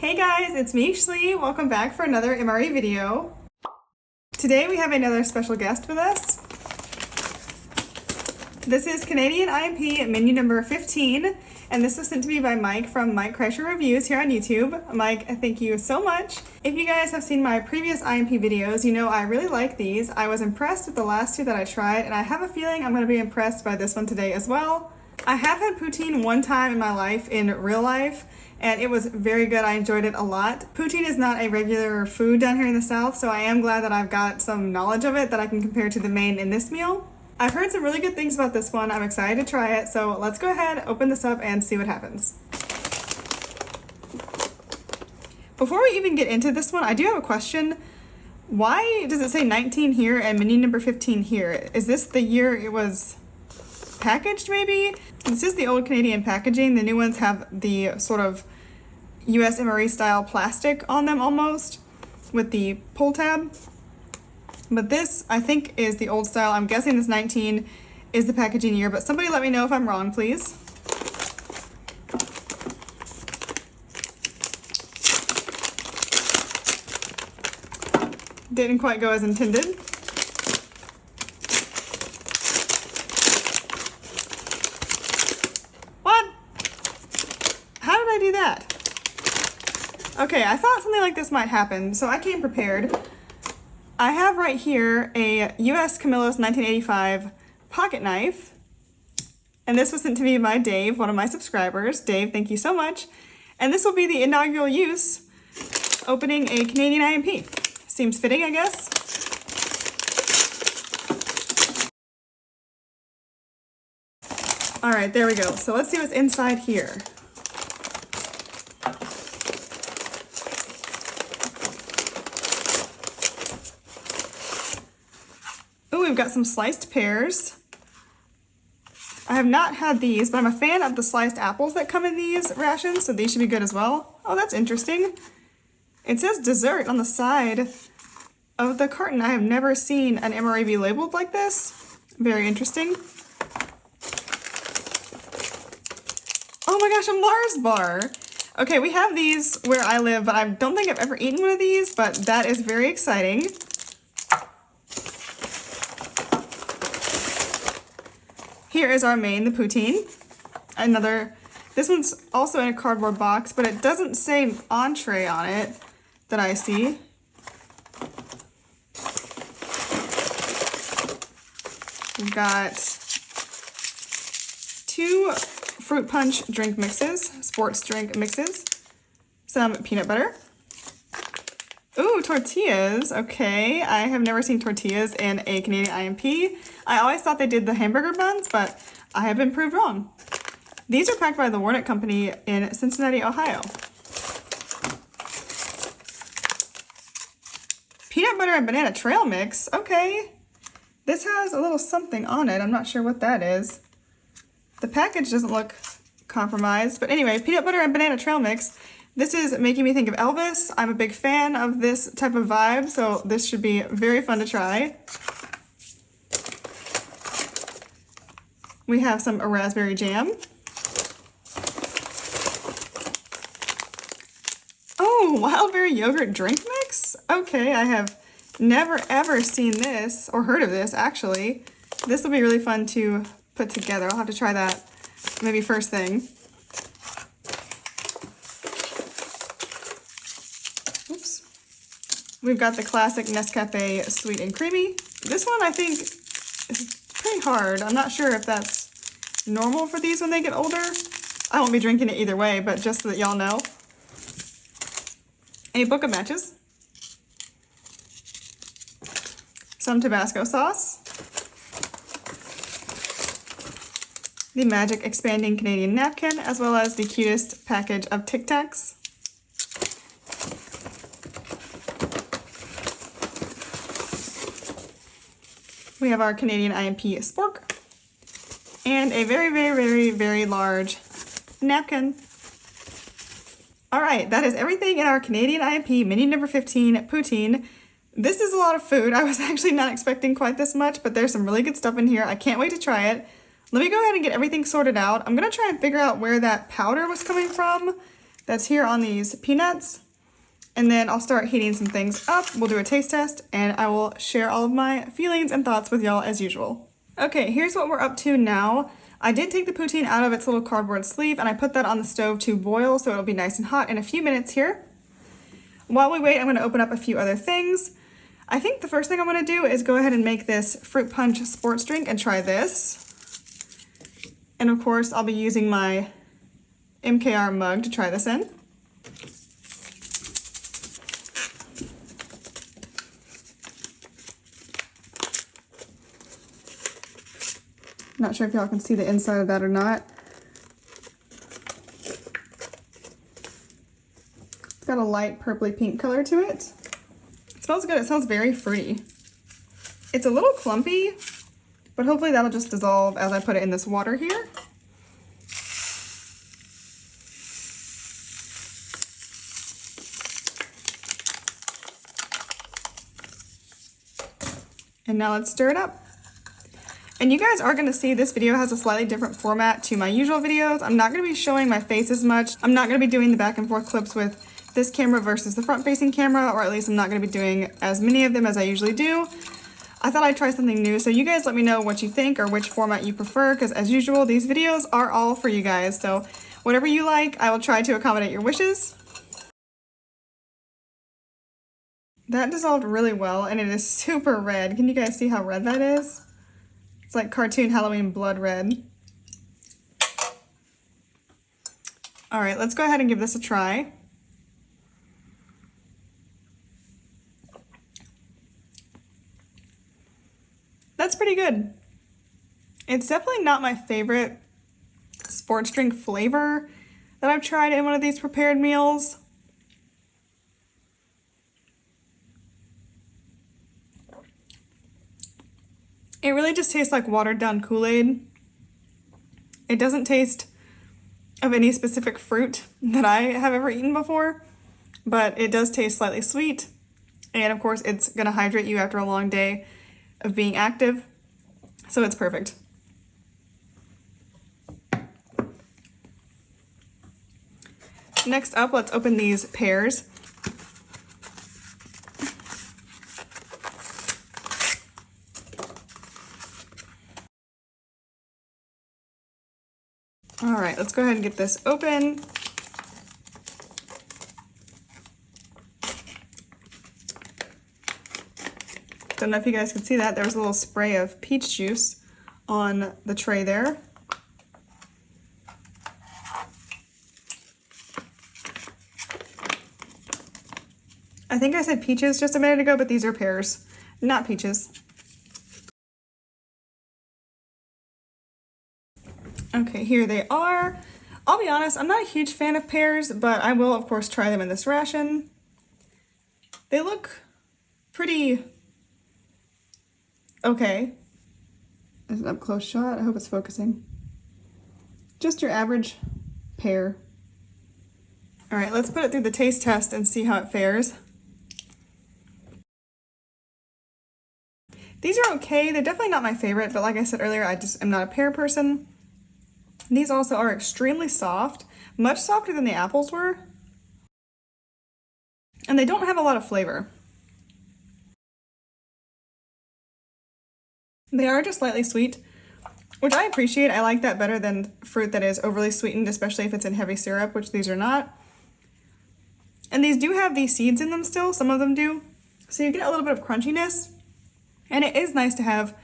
Hey guys, it's me, Schlee. Welcome back for another MRE video. Today we have another special guest with us. This is Canadian IMP menu number 15, and this was sent to me by Mike from Mike Kreischer Reviews here on YouTube. Mike, thank you so much. If you guys have seen my previous IMP videos, you know I really like these. I was impressed with the last two that I tried, and I have a feeling I'm going to be impressed by this one today as well. I have had poutine one time in my life, in real life, and it was very good. I enjoyed it a lot. Poutine is not a regular food down here in the South, so I am glad that I've got some knowledge of it that I can compare to the main in this meal. I've heard some really good things about this one. I'm excited to try it, so let's go ahead, open this up, and see what happens. Before we even get into this one, I do have a question. Why does it say 19 here and menu number 15 here? Is this the year it was packaged, maybe? This is the old Canadian packaging. The new ones have the sort of US MRE style plastic on them almost, with the pull tab. But this, I think, is the old style. I'm guessing this 19 is the packaging year, but somebody let me know if I'm wrong, please. Didn't quite go as intended. What? How did I do that? Okay, I thought something like this might happen, so I came prepared. I have right here a US Camillus 1985 pocket knife, and this was sent to me by Dave, one of my subscribers. Dave, thank you so much. And this will be the inaugural use opening a Canadian IMP. Seems fitting, I guess. All right, there we go. So let's see what's inside here. Ooh, we've got some sliced pears. I have not had these, but I'm a fan of the sliced apples that come in these rations, so these should be good as well. Oh, that's interesting. It says dessert on the side of the carton. I have never seen an MRE be labeled like this. Very interesting. Oh my gosh, a Mars bar. Okay, we have these where I live, but I don't think I've ever eaten one of these, but that is very exciting. Here is our main, the poutine. This one's also in a cardboard box, but it doesn't say entree on it that I see. We've got 2 fruit punch drink mixes, sports drink mixes, some peanut butter. Ooh, tortillas. Okay, I have never seen tortillas in a Canadian IMP. I always thought they did the hamburger buns, but I have been proved wrong. These are packed by the Warnick Company in Cincinnati, Ohio. Peanut butter and banana trail mix. Okay. This has a little something on it. I'm not sure what that is. The package doesn't look compromised, but anyway, peanut butter and banana trail mix. This is making me think of Elvis. I'm a big fan of this type of vibe, so this should be very fun to try. We have some raspberry jam. Oh, wildberry yogurt drink mix? Okay, I have never ever seen this, or heard of this actually. This will be really fun to put together. I'll have to try that maybe first thing. Oops. We've got the classic Nescafe Sweet and Creamy. This one I think is pretty hard. I'm not sure if that's normal for these when they get older. I won't be drinking it either way, but just so that y'all know. A book of matches. Some Tabasco sauce. The Magic Expanding Canadian Napkin, as well as the cutest package of Tic Tacs. We have our Canadian IMP spork. And a very, very, very, very large napkin. All right, that is everything in our Canadian IMP menu number 15, poutine. This is a lot of food. I was actually not expecting quite this much, but there's some really good stuff in here. I can't wait to try it. Let me go ahead and get everything sorted out. I'm gonna try and figure out where that powder was coming from. that's here on these peanuts. And then I'll start heating some things up. We'll do a taste test and I will share all of my feelings and thoughts with y'all as usual. Okay, here's what we're up to now. I did take the poutine out of its little cardboard sleeve and I put that on the stove to boil so it'll be nice and hot in a few minutes here. While we wait, I'm gonna open up a few other things. I think the first thing I'm gonna do is go ahead and make this fruit punch sports drink and try this. And of course, I'll be using my MKR mug to try this in. Not sure if y'all can see the inside of that or not. It's got a light purpley pink color to it. It smells good. It smells very fruity. It's a little clumpy, but hopefully that'll just dissolve as I put it in this water here. And now let's stir it up. And you guys are gonna see this video has a slightly different format to my usual videos. I'm not gonna be showing my face as much. I'm not gonna be doing the back and forth clips with this camera versus the front facing camera, or at least I'm not gonna be doing as many of them as I usually do. I thought I'd try something new, so you guys let me know what you think or which format you prefer, because as usual, these videos are all for you guys. So whatever you like, I will try to accommodate your wishes. That dissolved really well, and it is super red. Can you guys see how red that is? It's like cartoon Halloween blood red. All right, let's go ahead and give this a try. That's pretty good. It's definitely not my favorite sports drink flavor that I've tried in one of these prepared meals. It really just tastes like watered down Kool-Aid. It doesn't taste of any specific fruit that I have ever eaten before, but it does taste slightly sweet. And of course, it's gonna hydrate you after a long day of being active, so it's perfect. Next up, let's open these pears. All right, let's go ahead and get this open. Don't know if you guys can see that. There was a little spray of peach juice on the tray there. I think I said peaches just a minute ago, but these are pears, not peaches. Okay, here they are. I'll be honest, I'm not a huge fan of pears, but I will, of course, try them in this ration. They look pretty okay. There's an up close shot. I hope it's focusing. Just your average pear. All right, let's put it through the taste test and see how it fares. These are okay. They're definitely not my favorite, but like I said earlier, I just am not a pear person. These also are extremely soft, much softer than the apples were. And they don't have a lot of flavor. They are just slightly sweet, which I appreciate. I like that better than fruit that is overly sweetened, especially if it's in heavy syrup, which these are not. And these do have these seeds in them still, some of them do. So you get a little bit of crunchiness. And it is nice to have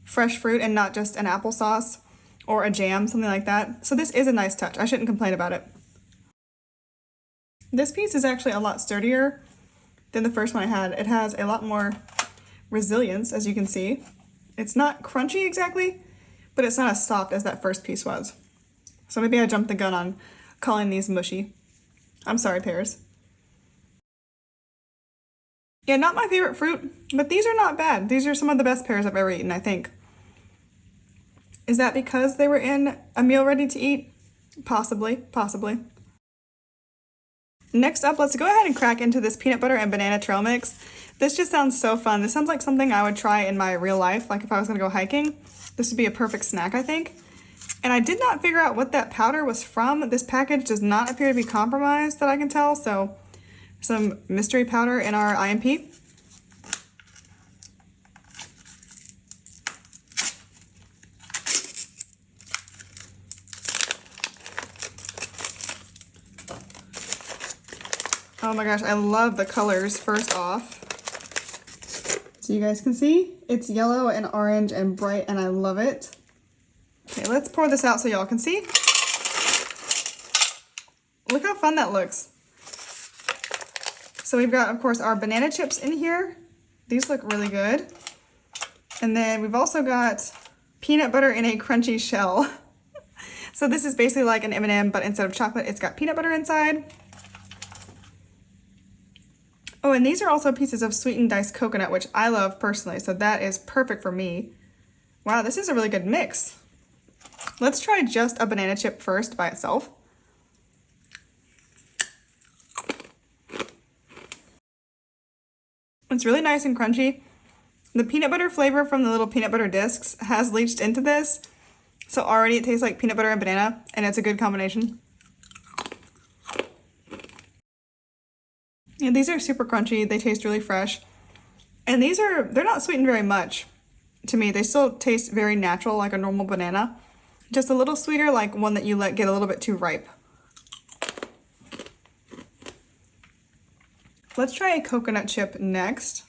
fresh fruit and not just an applesauce or a jam, something like that. So this is a nice touch. I shouldn't complain about it. This piece is actually a lot sturdier than the first one I had. It has a lot more resilience, as you can see. It's not crunchy exactly, but it's not as soft as that first piece was. So maybe I jumped the gun on calling these mushy. I'm sorry, pears. Yeah, not my favorite fruit, but these are not bad. These are some of the best pears I've ever eaten, I think. Is that because they were in a meal ready to eat? Possibly, possibly. Next up, let's go ahead and crack into this peanut butter and banana trail mix. This just sounds so fun. This sounds like something I would try in my real life, like if I was gonna go hiking. This would be a perfect snack, I think. And I did not figure out what that powder was from. This package does not appear to be compromised that I can tell, so some mystery powder in our IMP. Oh my gosh, I love the colors first off. So you guys can see, it's yellow and orange and bright, and I love it. Okay, let's pour this out so y'all can see. Look how fun that looks. So we've got, of course, our banana chips in here. These look really good. And then we've also got peanut butter in a crunchy shell. So this is basically like an M&M, but instead of chocolate, it's got peanut butter inside. Oh, and these are also pieces of sweetened diced coconut, which I love personally, so that is perfect for me. Wow, this is a really good mix. Let's try just a banana chip first by itself. It's really nice and crunchy. The peanut butter flavor from the little peanut butter discs has leached into this, so already it tastes like peanut butter and banana, and it's a good combination. And these are super crunchy, they taste really fresh. And they're not sweetened very much to me. They still taste very natural, like a normal banana. Just a little sweeter, like one that you let get a little bit too ripe. Let's try a coconut chip next.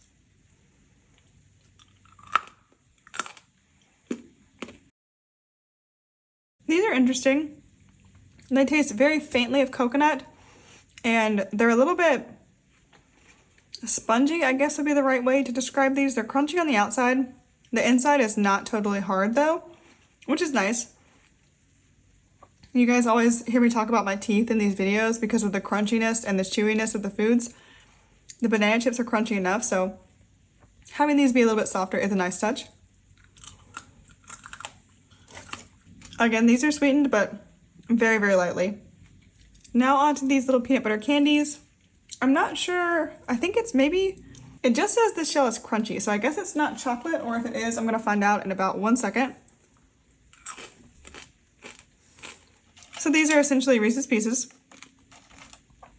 These are interesting. They taste very faintly of coconut, and they're a little bit spongy, I guess would be the right way to describe these. They're crunchy on the outside. The inside is not totally hard though, which is nice. You guys always hear me talk about my teeth in these videos because of the crunchiness and the chewiness of the foods. The banana chips are crunchy enough, so having these be a little bit softer is a nice touch. Again, these are sweetened, but very, very lightly. Now onto these little peanut butter candies. I'm not sure, I think it's maybe, it just says this shell is crunchy, so I guess it's not chocolate, or if it is, I'm gonna find out in about 1 second. So these are essentially Reese's Pieces.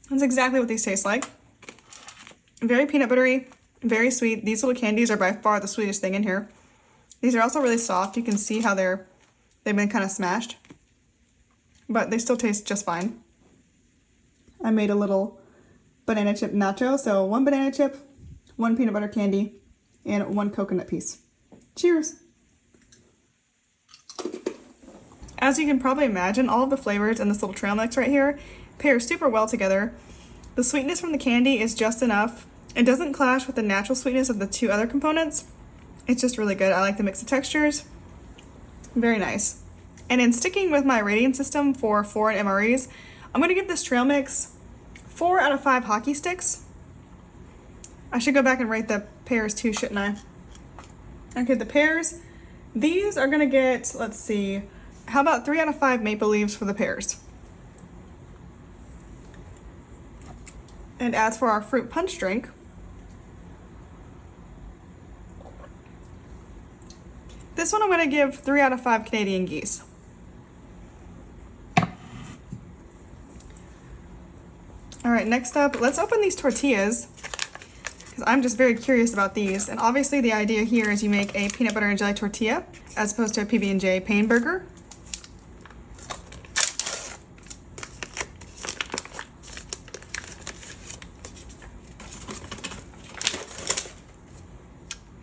That's exactly what these taste like. Very peanut buttery, very sweet. These little candies are by far the sweetest thing in here. These are also really soft. You can see how they've been kind of smashed, but they still taste just fine. I made a little banana chip nacho, so 1 banana chip, 1 peanut butter candy, and 1 coconut piece. Cheers! As you can probably imagine, all of the flavors in this little trail mix right here pair super well together. The sweetness from the candy is just enough. It doesn't clash with the natural sweetness of the 2 other components. It's just really good. I like the mix of textures. Very nice. And in sticking with my rating system for foreign MREs, I'm going to give this trail mix 4 out of 5 hockey sticks. I should go back and rate the pears too, shouldn't I? Okay, the pears. These are going to get, let's see, how about 3 out of 5 maple leaves for the pears? And as for our fruit punch drink, this one I'm going to give 3 out of 5 Canadian geese. All right, next up, let's open these tortillas, because I'm just very curious about these. And obviously the idea here is you make a peanut butter and jelly tortilla as opposed to a PB&J pain burger.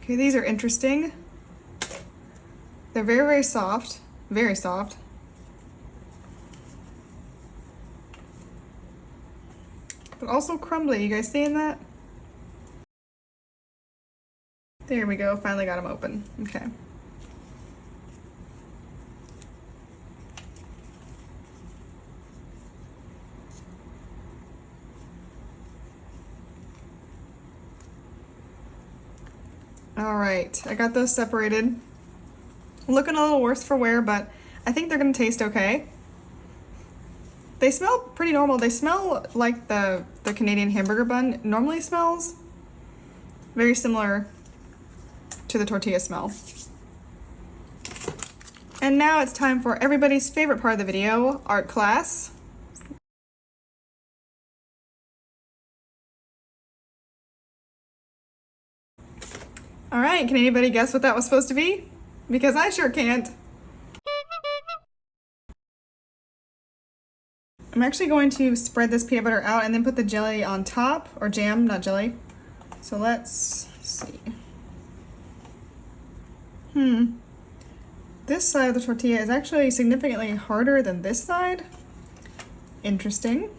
Okay, these are interesting. They're very, very soft, very soft. But also crumbly, you guys seeing that? There we go, finally got them open, okay. All right, I got those separated. Looking a little worse for wear, but I think they're gonna taste okay. They smell pretty normal. They smell like the Canadian hamburger bun normally smells. Very similar to the tortilla smell. And now it's time for everybody's favorite part of the video, art class. All right, can anybody guess what that was supposed to be? Because I sure can't. I'm actually going to spread this peanut butter out and then put the jelly on top, or jam, not jelly. So let's see. This side of the tortilla is actually significantly harder than this side. Interesting.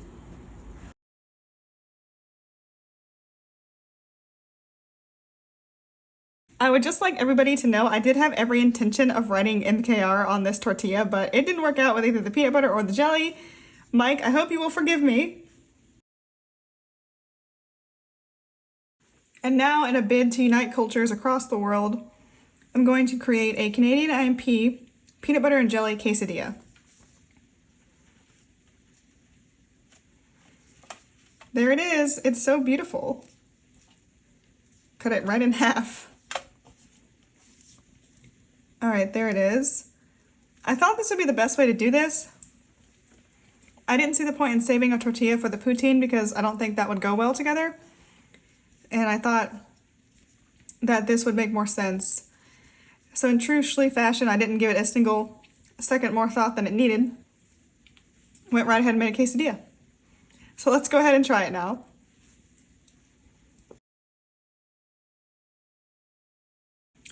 I would just like everybody to know I did have every intention of writing MKR on this tortilla, but it didn't work out with either the peanut butter or the jelly. Mike, I hope you will forgive me. And now, in a bid to unite cultures across the world, I'm going to create a Canadian IMP peanut butter and jelly quesadilla. There it is. It's so beautiful. Cut it right in half. All right, there it is. I thought this would be the best way to do this. I didn't see the point in saving a tortilla for the poutine because I don't think that would go well together. And I thought that this would make more sense. So in true Schlee fashion, I didn't give it a single second more thought than it needed. Went right ahead and made a quesadilla. So let's go ahead and try it now.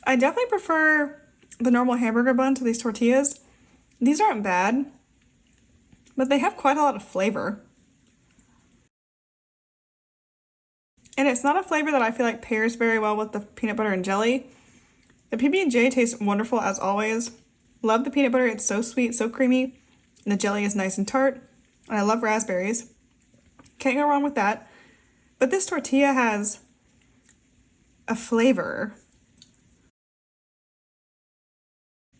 I definitely prefer the normal hamburger bun to these tortillas. These aren't bad, but they have quite a lot of flavor. And it's not a flavor that I feel like pairs very well with the peanut butter and jelly. The PB&J tastes wonderful as always. Love the peanut butter, it's so sweet, so creamy. And the jelly is nice and tart. And I love raspberries. Can't go wrong with that. But this tortilla has a flavor.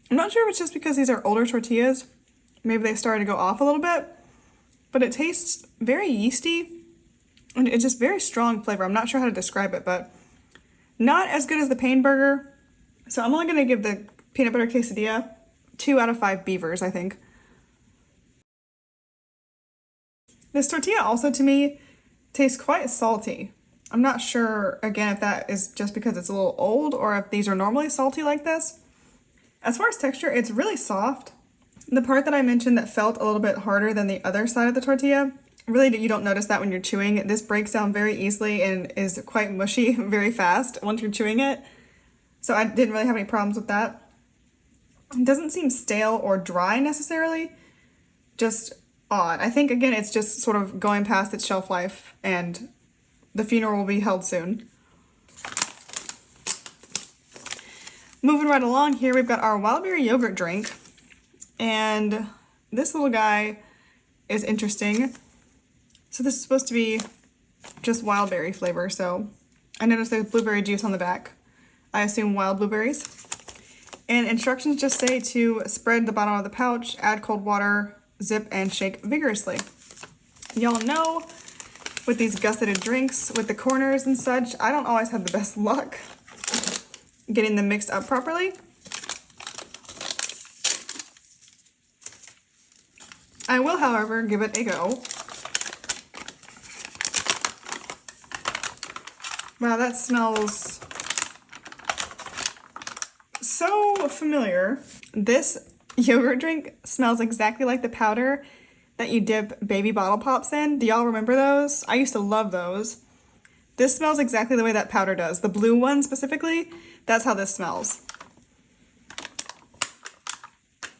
I'm not sure if it's just because these are older tortillas. Maybe they started to go off a little bit. But it tastes very yeasty. And it's just very strong flavor. I'm not sure how to describe it, but not as good as the Pain Burger. So I'm only going to give the peanut butter quesadilla 2 out of 5 beavers, I think. This tortilla also, to me, tastes quite salty. I'm not sure, again, if that is just because it's a little old or if these are normally salty like this. As far as texture, it's really soft. The part that I mentioned that felt a little bit harder than the other side of the tortilla, really you don't notice that when you're chewing. This breaks down very easily and is quite mushy very fast once you're chewing it. So I didn't really have any problems with that. It doesn't seem stale or dry necessarily, just odd. I think, again, it's just sort of going past its shelf life and the funeral will be held soon. Moving right along here, we've got our wild berry yogurt drink. And this little guy is interesting. So this is supposed to be just wild berry flavor. So I noticed there's blueberry juice on the back. I assume wild blueberries. And instructions just say to spread the bottom of the pouch, add cold water, zip, and shake vigorously. Y'all know with these gusseted drinks, with the corners and such, I don't always have the best luck getting them mixed up properly. I will, however, give it a go. Wow, that smells so familiar. This yogurt drink smells exactly like the powder that you dip baby bottle pops in. Do y'all remember those? I used to love those. This smells exactly the way that powder does. The blue one specifically, that's how this smells.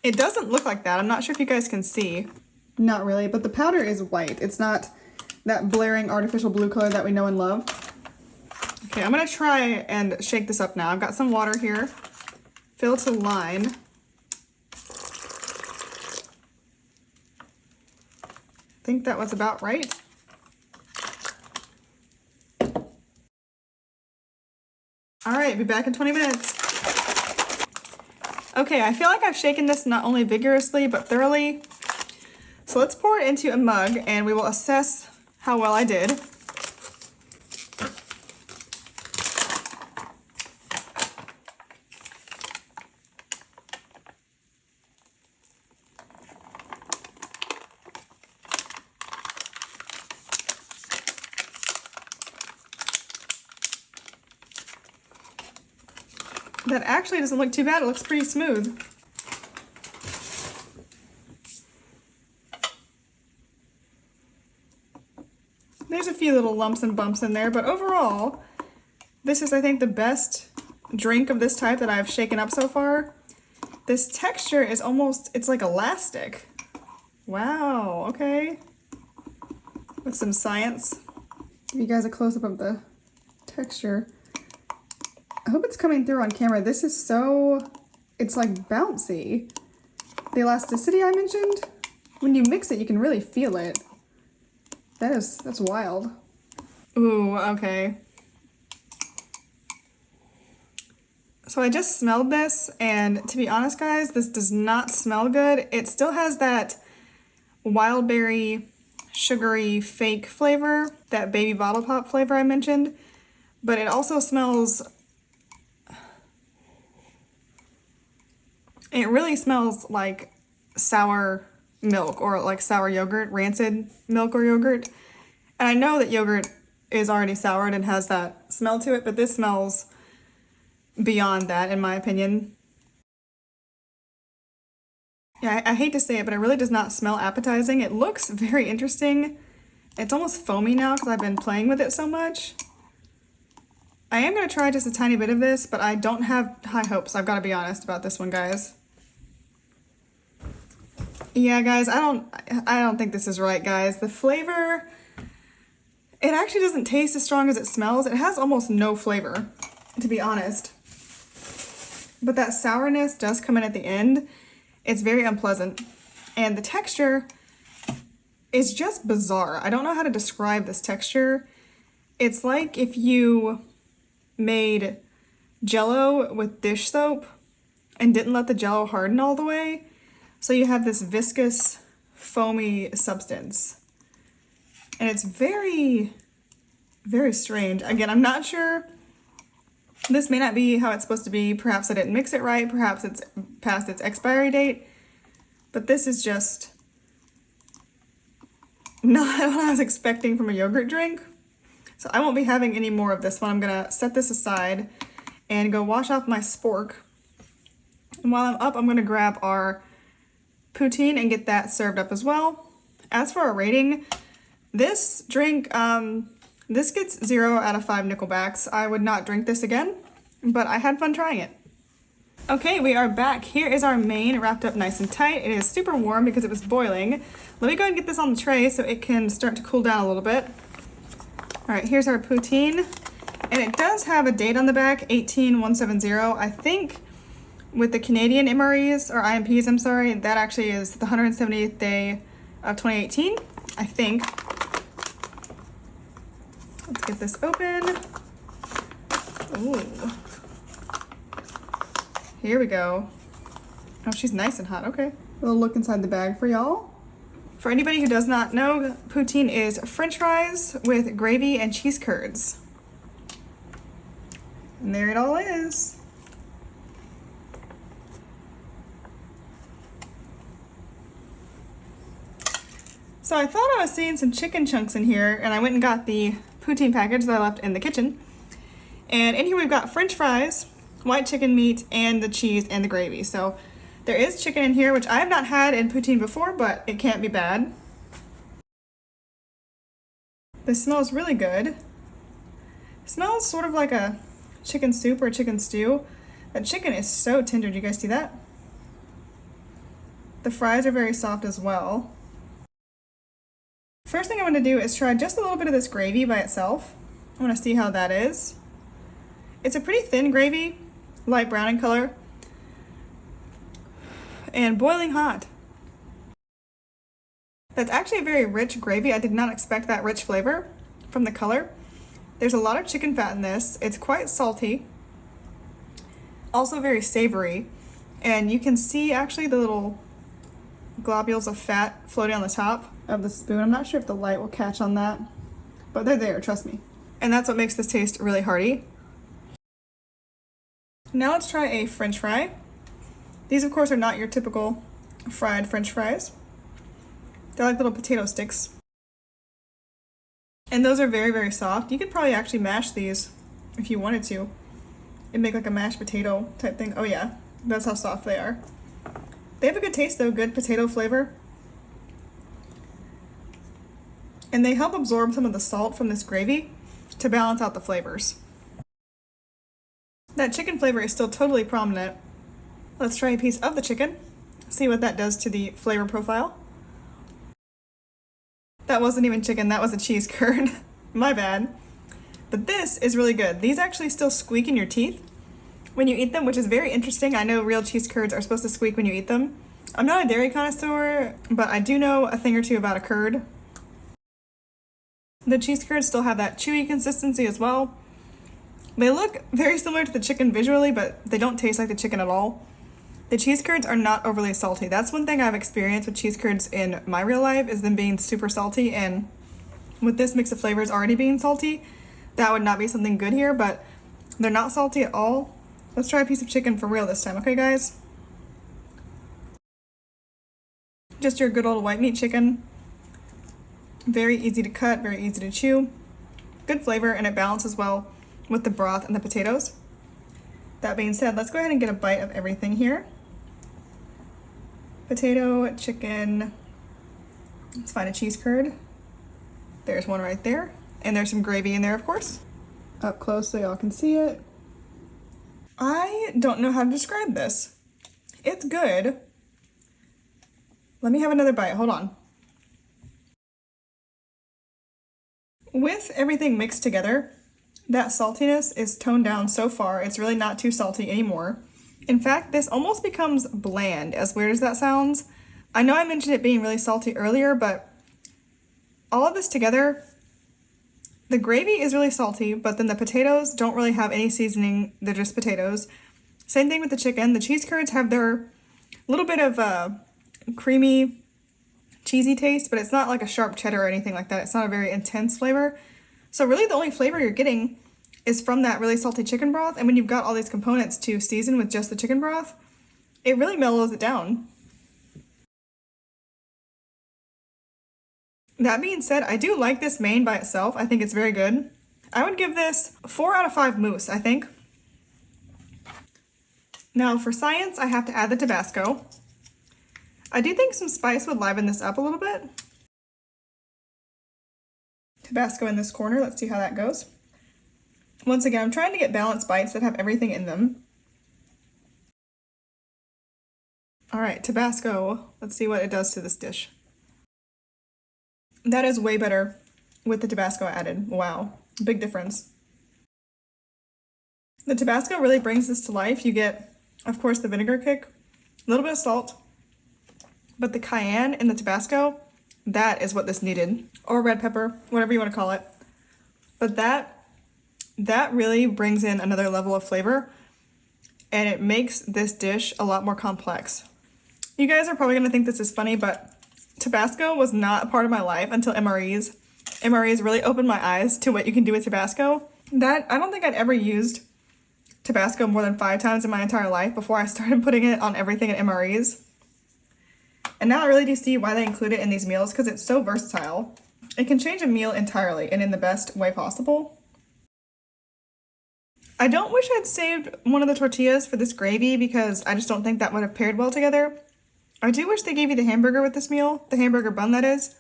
It doesn't look like that. I'm not sure if you guys can see. Not really, but the powder is white. It's not that blaring artificial blue color that we know and love. Okay, I'm gonna try and shake this up now. I've got some water here. Fill to line. I think that was about right. All right, be back in 20 minutes. Okay, I feel like I've shaken this not only vigorously, but thoroughly. So let's pour it into a mug and we will assess how well I did. That actually doesn't look too bad. It looks pretty smooth. There's a few little lumps and bumps in there, but overall, this is, I think, the best drink of this type that I've shaken up so far. This texture is almost, it's like elastic. Wow, okay. With some science. Give you guys a close-up of the texture. I hope it's coming through on camera. This is so, it's like bouncy. The elasticity I mentioned, when you mix it, you can really feel it. That's wild. Ooh, okay. So I just smelled this, and to be honest, guys, this does not smell good. It still has that wild berry, sugary, fake flavor, that baby bottle pop flavor I mentioned, but it also smells, it really smells like sour milk or like sour yogurt, rancid milk or yogurt. And I know that yogurt is already soured and has that smell to it, but this smells beyond that, in my opinion. Yeah, I hate to say it, but it really does not smell appetizing. It looks very interesting. It's almost foamy now because I've been playing with it so much. I am going to try just a tiny bit of this, but I don't have high hopes. I've got to be honest about this one, guys. Yeah, guys, I don't think this is right, guys. The flavor, it actually doesn't taste as strong as it smells. It has almost no flavor, to be honest. But that sourness does come in at the end. It's very unpleasant. And the texture is just bizarre. I don't know how to describe this texture. It's like if you made Jell-O with dish soap and didn't let the Jell-O harden all the way. So you have this viscous, foamy substance. And it's very, very strange. Again, I'm not sure. This may not be how it's supposed to be. Perhaps I didn't mix it right. Perhaps it's past its expiry date. But this is just not what I was expecting from a yogurt drink. So I won't be having any more of this one. I'm gonna set this aside and go wash off my spork. And while I'm up, I'm gonna grab our poutine and get that served up as well. As for our rating, this drink, this gets 0 out of 5 nickelbacks. I would not drink this again, but I had fun trying it. Okay, we are back. Here is our main wrapped up nice and tight. It is super warm because it was boiling. Let me go ahead and get this on the tray so it can start to cool down a little bit. All right, here's our poutine. And it does have a date on the back, 18170. I think with the Canadian MREs, or IMPs, I'm sorry, that actually is the 170th day of 2018, I think. Let's get this open. Ooh. Here we go. Oh, she's nice and hot, okay. A little look inside the bag for y'all. For anybody who does not know, poutine is French fries with gravy and cheese curds. And there it all is. So I thought I was seeing some chicken chunks in here, and I went and got the poutine package that I left in the kitchen. And in here we've got French fries, white chicken meat, and the cheese and the gravy. So there is chicken in here, which I have not had in poutine before, but it can't be bad. This smells really good. It smells sort of like a chicken soup or a chicken stew. The chicken is so tender. Do you guys see that? The fries are very soft as well. First thing I want to do is try just a little bit of this gravy by itself. I want to see how that is. It's a pretty thin gravy, light brown in color, and boiling hot. That's actually a very rich gravy. I did not expect that rich flavor from the color. There's a lot of chicken fat in this. It's quite salty, also very savory, and you can see actually the little globules of fat floating on the top of the spoon. I'm not sure if the light will catch on that, but they're there, trust me. And that's what makes this taste really hearty. Now let's try a French fry. These, of course, are not your typical fried French fries. They're like little potato sticks. And those are very, very soft. You could probably actually mash these if you wanted to. It'd make like a mashed potato type thing. Oh yeah, that's how soft they are. They have a good taste though, good potato flavor. And they help absorb some of the salt from this gravy to balance out the flavors. That chicken flavor is still totally prominent. Let's try a piece of the chicken, see what that does to the flavor profile. That wasn't even chicken, that was a cheese curd. My bad. But this is really good. These actually still squeak in your teeth when you eat them, which is very interesting. I know real cheese curds are supposed to squeak when you eat them. I'm not a dairy connoisseur, but I do know a thing or two about a curd. The cheese curds still have that chewy consistency as well. They look very similar to the chicken visually, but they don't taste like the chicken at all. The cheese curds are not overly salty. That's one thing I've experienced with cheese curds in my real life, is them being super salty, and with this mix of flavors already being salty, that would not be something good here, but they're not salty at all. Let's try a piece of chicken for real this time, okay guys? Just your good old white meat chicken. Very easy to cut, very easy to chew. Good flavor, and it balances well with the broth and the potatoes. That being said, let's go ahead and get a bite of everything here. Potato, chicken, let's find a cheese curd. There's one right there. And there's some gravy in there, of course. Up close so y'all can see it. I don't know how to describe this. It's good. Let me have another bite, hold on. With everything mixed together, that saltiness is toned down so far, it's really not too salty anymore. In fact, this almost becomes bland, as weird as that sounds. I know I mentioned it being really salty earlier, but all of this together, the gravy is really salty, but then the potatoes don't really have any seasoning, they're just potatoes. Same thing with the chicken. The cheese curds have their little bit of creamy, cheesy taste, but it's not like a sharp cheddar or anything like that. It's not a very intense flavor. So really the only flavor you're getting is from that really salty chicken broth, and when you've got all these components to season with just the chicken broth, it really mellows it down. That being said, I do like this main by itself. I think it's very good. I would give this 4 out of 5 moose, I think. Now for science, I have to add the Tabasco. I do think some spice would liven this up a little bit. Tabasco in this corner, let's see how that goes. Once again, I'm trying to get balanced bites that have everything in them. All right, Tabasco, let's see what it does to this dish. That is way better with the Tabasco added. Wow, big difference. The Tabasco really brings this to life. You get, of course, the vinegar kick, a little bit of salt, but the cayenne and the Tabasco, that is what this needed. Or red pepper, whatever you want to call it. But that really brings in another level of flavor, and it makes this dish a lot more complex. You guys are probably going to think this is funny, but Tabasco was not a part of my life until MREs. MREs really opened my eyes to what you can do with Tabasco. I don't think I'd ever used Tabasco more than 5 times in my entire life before I started putting it on everything at MREs. And now I really do see why they include it in these meals, because it's so versatile. It can change a meal entirely and in the best way possible. I don't wish I'd saved one of the tortillas for this gravy, because I just don't think that would have paired well together. I do wish they gave you the hamburger with this meal, the hamburger bun that is,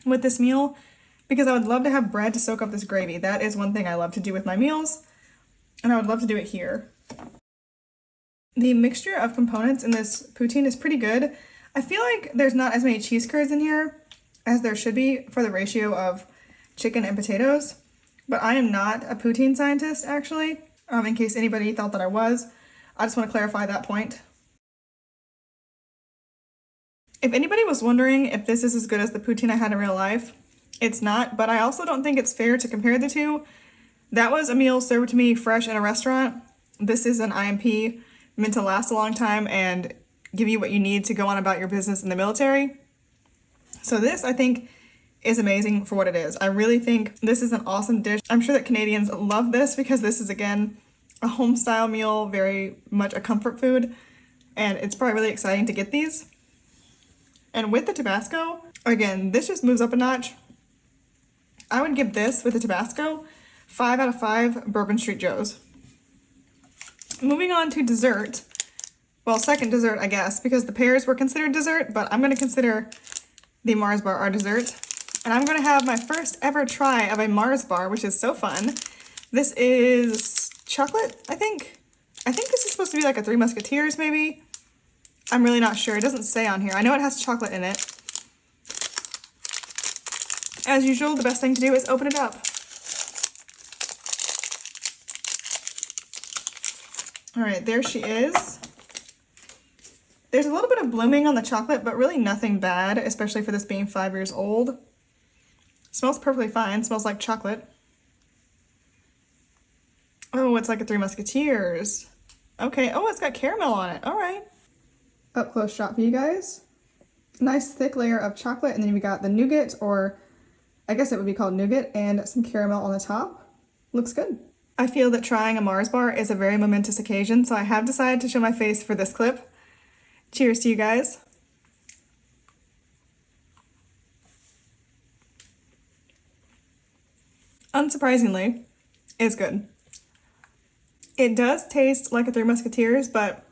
with this meal, because I would love to have bread to soak up this gravy. That is one thing I love to do with my meals, and I would love to do it here. The mixture of components in this poutine is pretty good. I feel like there's not as many cheese curds in here as there should be for the ratio of chicken and potatoes, but I am not a poutine scientist, actually, in case anybody thought that I was. I just want to clarify that point. If anybody was wondering if this is as good as the poutine I had in real life, it's not, but I also don't think it's fair to compare the two. That was a meal served to me fresh in a restaurant. This is an IMP meant to last a long time and give you what you need to go on about your business in the military. So this, I think, is amazing for what it is. I really think this is an awesome dish. I'm sure that Canadians love this because this is, again, a home-style meal, very much a comfort food, and it's probably really exciting to get these. And with the Tabasco, again, this just moves up a notch. I would give this, with the Tabasco, 5 out of 5 Bourbon Street Joes. Moving on to dessert. Well, second dessert, I guess, because the pears were considered dessert, but I'm going to consider the Mars bar our dessert. And I'm going to have my first ever try of a Mars bar, which is so fun. This is chocolate, I think. I think this is supposed to be like a Three Musketeers, maybe. I'm really not sure. It doesn't say on here. I know it has chocolate in it. As usual, the best thing to do is open it up. All right, there she is. There's a little bit of blooming on the chocolate, but really nothing bad, especially for this being 5 years old. Smells perfectly fine. Smells like chocolate. Oh, it's like a Three Musketeers. Okay. Oh, it's got caramel on it. All right. Up close shot for you guys. Nice thick layer of chocolate, and then we got the nougat, or I guess it would be called nougat, and some caramel on the top. Looks good. I feel that trying a Mars bar is a very momentous occasion, so I have decided to show my face for this clip. Cheers to you guys. Unsurprisingly, it's good. It does taste like a Three Musketeers, but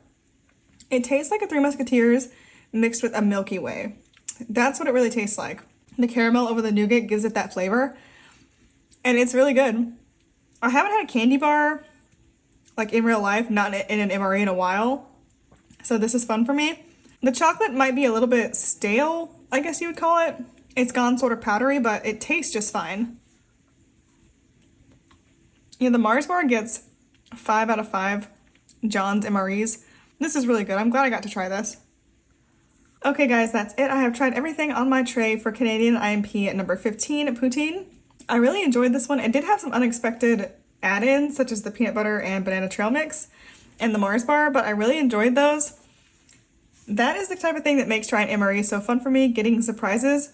it tastes like a Three Musketeers mixed with a Milky Way. That's what it really tastes like. The caramel over the nougat gives it that flavor, and it's really good. I haven't had a candy bar, like in real life, not in an MRE in a while, so this is fun for me. The chocolate might be a little bit stale, I guess you would call it. It's gone sort of powdery, but it tastes just fine. Yeah, the Mars bar gets 5 out of 5 John's MREs. This is really good. I'm glad I got to try this. Okay guys, that's it. I have tried everything on my tray for Canadian IMP at number 15, Poutine. I really enjoyed this one. It did have some unexpected add-ins, such as the peanut butter and banana trail mix and the Mars bar, but I really enjoyed those. That is the type of thing that makes trying MRE so fun for me, getting surprises.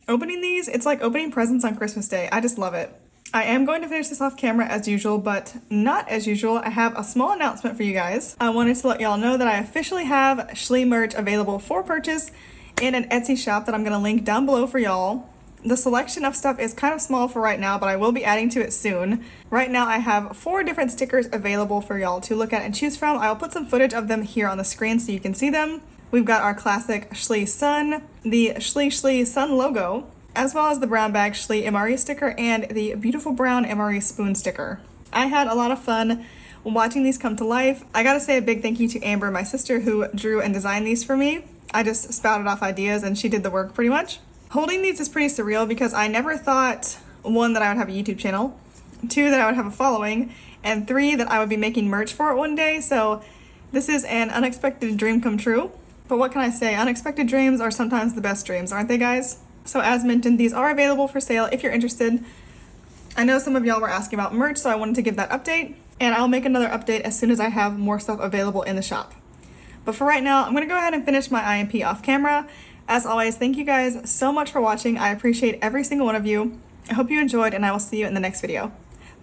Opening these, it's like opening presents on Christmas Day. I just love it. I am going to finish this off camera as usual, but not as usual. I have a small announcement for you guys. I wanted to let y'all know that I officially have Schlee merch available for purchase in an Etsy shop that I'm going to link down below for y'all. The selection of stuff is kind of small for right now, but I will be adding to it soon. Right now I have 4 different stickers available for y'all to look at and choose from. I will put some footage of them here on the screen so you can see them. We've got our classic Schlee Sun, the Schlee Schlee Sun logo, as well as the brown bag Schlee MRE sticker and the beautiful brown MRE spoon sticker. I had a lot of fun watching these come to life. I gotta say a big thank you to Amber, my sister, who drew and designed these for me. I just spouted off ideas and she did the work pretty much. Holding these is pretty surreal because I never thought, 1, that I would have a YouTube channel, 2, that I would have a following, and 3, that I would be making merch for it one day. So this is an unexpected dream come true. But what can I say? Unexpected dreams are sometimes the best dreams, aren't they, guys? So as mentioned, these are available for sale if you're interested. I know some of y'all were asking about merch, so I wanted to give that update, and I'll make another update as soon as I have more stuff available in the shop. But for right now, I'm gonna go ahead and finish my IMP off camera. As always, thank you guys so much for watching. I appreciate every single one of you. I hope you enjoyed, and I will see you in the next video.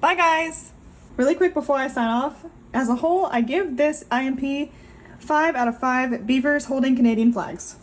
Bye, guys! Really quick before I sign off, as a whole, I give this IMP 5 out of 5 beavers holding Canadian flags.